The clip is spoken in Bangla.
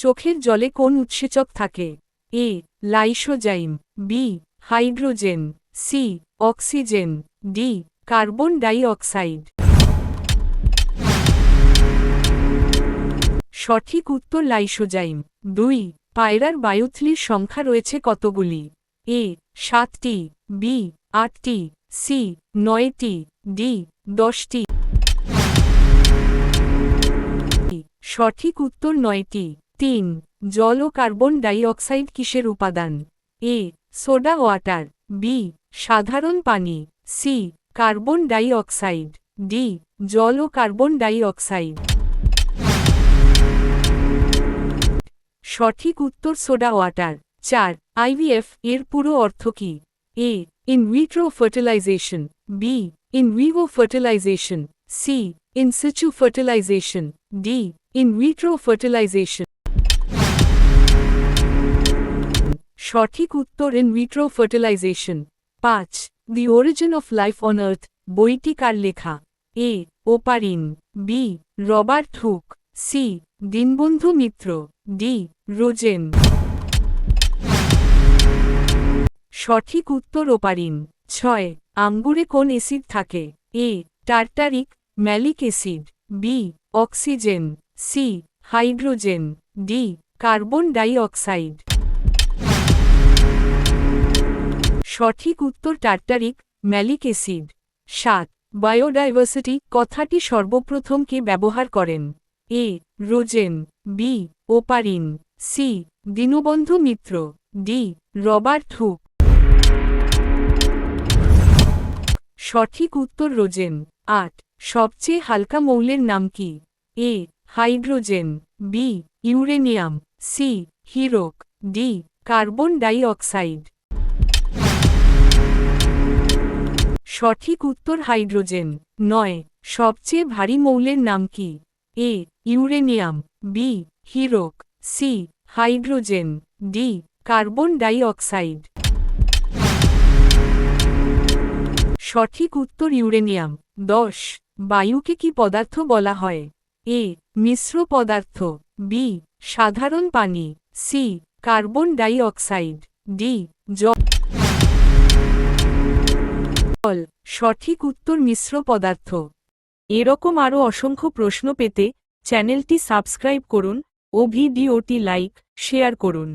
চোখের জলে কোন উৎসেচক থাকে? A lysozyme, B hydrogen, C oxygen, D carbon ডাই অক্সাইড। সঠিক উত্তর লাইসোজাইম। 2 পায়রার বায়ুথলির সংখ্যা রয়েছে কতগুলি? এ 7টি, বি 8টি, সি 9টি, ডি 10টি। সঠিক উত্তর 9টি। 3 জল ও কার্বন ডাই অক্সাইড কিসের উপাদান? এ সোডা ওয়াটার, বি সাধারণ পানি, সি কার্বন ডাই অক্সাইড, ডি জল ও কার্বন ডাই অক্সাইড। সঠিক উত্তর সোডা ওয়াটার। 4 আইভিএফ এর পুরো অর্থ কি? A in vitro fertilization, B in vivo fertilization, C in situ fertilization, D in vitro fertilization. সঠিক উত্তর in vitro fertilization. 5 the origin of life on earth বইটি কার লেখা? A Oparin, B Robert Hooke, C Dinabandhu Mitra, D Rosen. সঠিক উত্তর ওপারিন। 6 আঙ্গুরে কোন অ্যাসিড থাকে? A tartaric, malic acid, B oxygen, C hydrogen, D carbon ডাই অক্সাইড। সঠিক উত্তর টার্টারিক, ম্যালিক অ্যাসিড। 7 বায়োডাইভার্সিটি কথাটি সর্বপ্রথম কে ব্যবহার করেন? A Rosen, B Oparin, C Dinabandhu Mitra, D Robert Hooke. সঠিক উত্তর রোজেন। 8 সবচেয়ে হালকা মৌলের নাম কি? A hydrogen, B uranium, C হিরোক, ডি কার্বন ডাই অক্সাইড। সঠিক উত্তর হাইড্রোজেন। 9 সবচেয়ে ভারী মৌলের নাম কি? এ ইউরেনিয়াম, বি হিরোক, সি হাইড্রোজেন, ডি কার্বন ডাই অক্সাইড। সঠিক উত্তর ইউরেনিয়াম। 10 বায়ুকে কি পদার্থ বলা হয়? এ মিশ্র পদার্থ, বি সাধারণ পানি, সি কার্বন ডাই অক্সাইড, ডি জল। সঠিক উত্তর মিশ্র পদার্থ। এরকম আরও অসংখ্য প্রশ্ন পেতে চ্যানেলটি সাবস্ক্রাইব করুন ও ভিডিওটি লাইক, শেয়ার করুন।